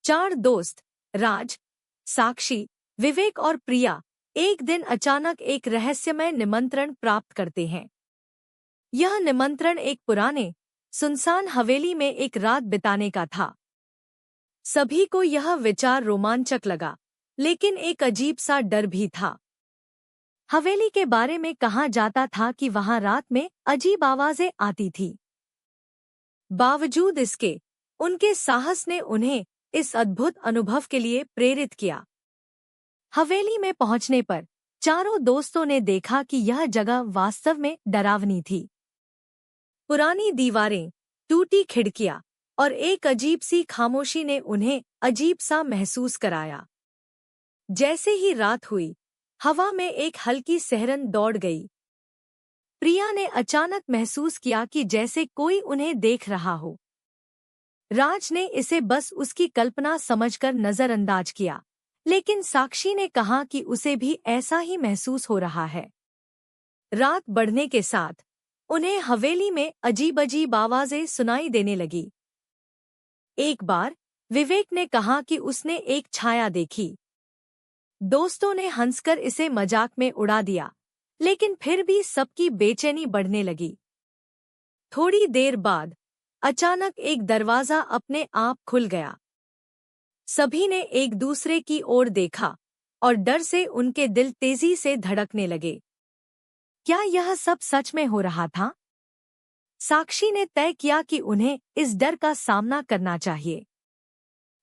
चार दोस्त राज, साक्षी, विवेक और प्रिया एक दिन अचानक एक रहस्यमय निमंत्रण प्राप्त करते हैं। यह निमंत्रण एक पुराने सुनसान हवेली में एक रात बिताने का था। सभी को यह विचार रोमांचक लगा, लेकिन एक अजीब सा डर भी था। हवेली के बारे में कहा जाता था कि वहां रात में अजीब आवाजें आती थी। बावजूद इसके, उनके साहस ने उन्हें इस अद्भुत अनुभव के लिए प्रेरित किया। हवेली में पहुंचने पर चारों दोस्तों ने देखा कि यह जगह वास्तव में डरावनी थी। पुरानी दीवारें, टूटी खिड़कियां और एक अजीब सी खामोशी ने उन्हें अजीब सा महसूस कराया। जैसे ही रात हुई, हवा में एक हल्की सिहरन दौड़ गई। प्रिया ने अचानक महसूस किया कि जैसे कोई उन्हें देख रहा हो। राज ने इसे बस उसकी कल्पना समझकर नजरअंदाज किया, लेकिन साक्षी ने कहा कि उसे भी ऐसा ही महसूस हो रहा है। रात बढ़ने के साथ उन्हें हवेली में अजीब-अजीब आवाजें सुनाई देने लगी। एक बार विवेक ने कहा कि उसने एक छाया देखी। दोस्तों ने हंसकर इसे मजाक में उड़ा दिया, लेकिन फिर भी सबकी बेचैनी बढ़ने लगी। थोड़ी देर बाद अचानक एक दरवाजा अपने आप खुल गया। सभी ने एक दूसरे की ओर देखा और डर से उनके दिल तेजी से धड़कने लगे। क्या यह सब सच में हो रहा था? साक्षी ने तय किया कि उन्हें इस डर का सामना करना चाहिए।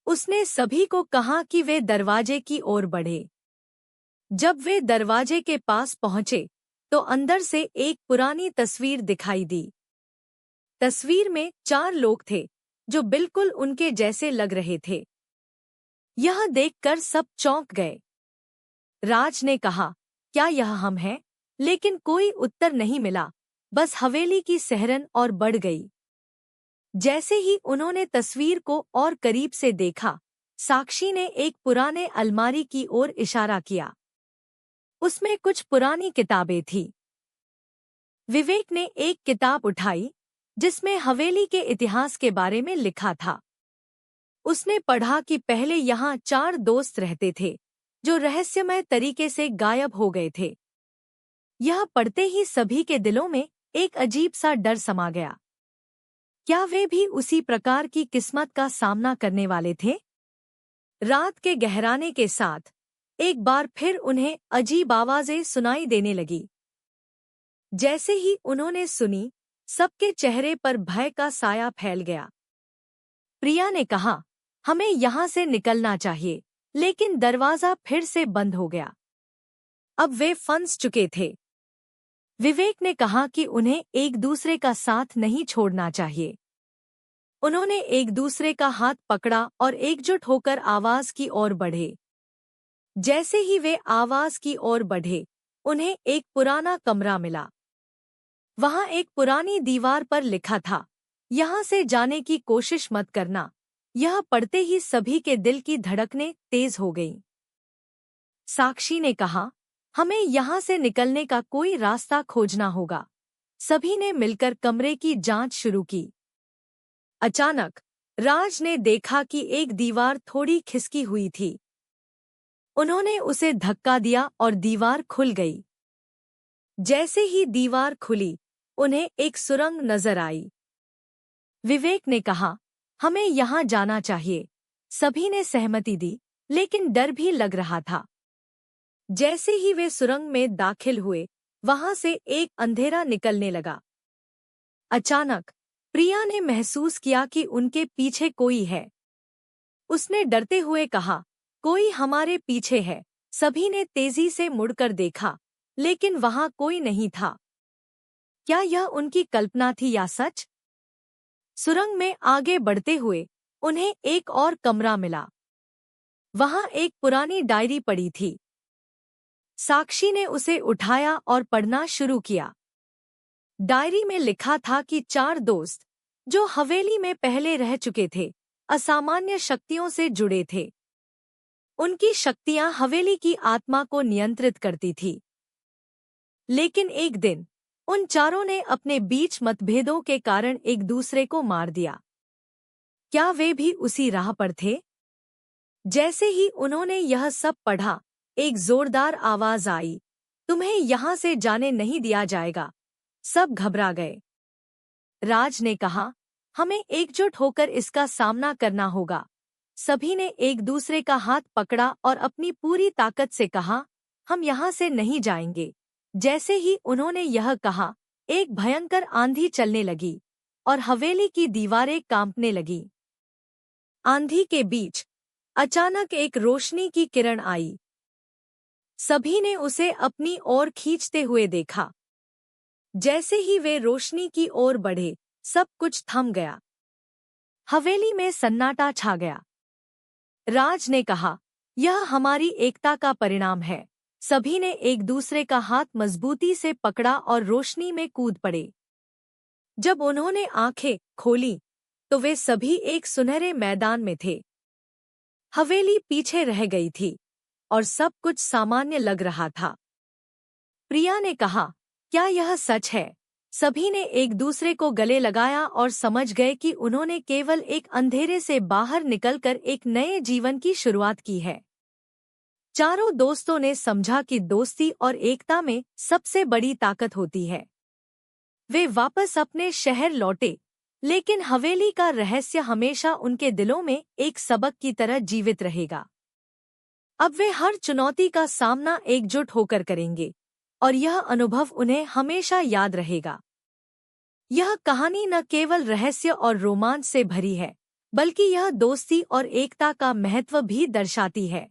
उसने सभी को कहा कि वे दरवाजे की ओर बढ़े। जब वे दरवाजे के पास पहुंचे, तो अंदर से एक पुरानी तस्वीर दिखाई दी। तस्वीर में 4 लोग थे, जो बिल्कुल उनके जैसे लग रहे थे। यह देखकर सब चौंक गए। राज ने कहा, क्या यह हम हैं? लेकिन कोई उत्तर नहीं मिला, बस हवेली की सिहरन और बढ़ गई। जैसे ही उन्होंने तस्वीर को और करीब से देखा, साक्षी ने एक पुराने अलमारी की ओर इशारा किया। उसमें कुछ पुरानी किताबें थीं। विवेक ने एक किताब उठाई, जिसमें हवेली के इतिहास के बारे में लिखा था। उसने पढ़ा कि पहले यहाँ 4 दोस्त रहते थे, जो रहस्यमय तरीके से गायब हो गए थे। यह पढ़ते ही सभी के दिलों में एक अजीब सा डर समा गया। क्या वे भी उसी प्रकार की किस्मत का सामना करने वाले थे? रात के गहराने के साथ एक बार फिर उन्हें अजीब आवाजें सुनाई देने लगी। जैसे ही उन्होंने सुनी, सबके चेहरे पर भय का साया फैल गया। प्रिया ने कहा, हमें यहाँ से निकलना चाहिए, लेकिन दरवाजा फिर से बंद हो गया। अब वे फंस चुके थे। विवेक ने कहा कि उन्हें एक दूसरे का साथ नहीं छोड़ना चाहिए। उन्होंने एक दूसरे का हाथ पकड़ा और एकजुट होकर आवाज की ओर बढ़े। जैसे ही वे आवाज की ओर बढ़े, उन्हें एक पुराना कमरा मिला। वहां एक पुरानी दीवार पर लिखा था, यहाँ से जाने की कोशिश मत करना। यह पढ़ते ही सभी के दिल की धड़कनें तेज हो गईं। साक्षी ने कहा, हमें यहाँ से निकलने का कोई रास्ता खोजना होगा। सभी ने मिलकर कमरे की जांच शुरू की। अचानक राज ने देखा कि एक दीवार थोड़ी खिसकी हुई थी। उन्होंने उसे धक्का दिया और दीवार खुल गई। जैसे ही दीवार खुली, उन्हें एक सुरंग नजर आई। विवेक ने कहा, हमें यहाँ जाना चाहिए। सभी ने सहमति दी, लेकिन डर भी लग रहा था। जैसे ही वे सुरंग में दाखिल हुए, वहां से एक अंधेरा निकलने लगा। अचानक प्रिया ने महसूस किया कि उनके पीछे कोई है। उसने डरते हुए कहा, कोई हमारे पीछे है। सभी ने तेजी से मुड़कर देखा, लेकिन वहां कोई नहीं था। क्या यह उनकी कल्पना थी या सच? सुरंग में आगे बढ़ते हुए उन्हें एक और कमरा मिला। वहां एक पुरानी डायरी पड़ी थी। साक्षी ने उसे उठाया और पढ़ना शुरू किया। डायरी में लिखा था कि 4 दोस्त, जो हवेली में पहले रह चुके थे, असामान्य शक्तियों से जुड़े थे। उनकी शक्तियां हवेली की आत्मा को नियंत्रित करती थी। लेकिन एक दिन उन चारों ने अपने बीच मतभेदों के कारण एक दूसरे को मार दिया। क्या वे भी उसी राह पर थे? जैसे ही उन्होंने यह सब पढ़ा, एक जोरदार आवाज आई, तुम्हें यहाँ से जाने नहीं दिया जाएगा। सब घबरा गए। राज ने कहा, हमें एकजुट होकर इसका सामना करना होगा। सभी ने एक दूसरे का हाथ पकड़ा और अपनी पूरी ताकत से कहा, हम यहाँ से नहीं जाएंगे। जैसे ही उन्होंने यह कहा, एक भयंकर आंधी चलने लगी और हवेली की दीवारें कांपने लगीं। आंधी के बीच अचानक एक रोशनी की किरण आई। सभी ने उसे अपनी ओर खींचते हुए देखा। जैसे ही वे रोशनी की ओर बढ़े, सब कुछ थम गया। हवेली में सन्नाटा छा गया। राज ने कहा, यह हमारी एकता का परिणाम है। सभी ने एक दूसरे का हाथ मजबूती से पकड़ा और रोशनी में कूद पड़े। जब उन्होंने आंखें खोली, तो वे सभी एक सुनहरे मैदान में थे। हवेली पीछे रह गई थी और सब कुछ सामान्य लग रहा था। प्रिया ने कहा, क्या यह सच है? सभी ने एक दूसरे को गले लगाया और समझ गए कि उन्होंने केवल एक अंधेरे से बाहर निकलकर एक नए जीवन की शुरुआत की है। चारों दोस्तों ने समझा कि दोस्ती और एकता में सबसे बड़ी ताकत होती है। वे वापस अपने शहर लौटे, लेकिन हवेली का रहस्य हमेशा उनके दिलों में एक सबक की तरह जीवित रहेगा। अब वे हर चुनौती का सामना एकजुट होकर करेंगे और यह अनुभव उन्हें हमेशा याद रहेगा। यह कहानी न केवल रहस्य और रोमांच से भरी है, बल्कि यह दोस्ती और एकता का महत्व भी दर्शाती है।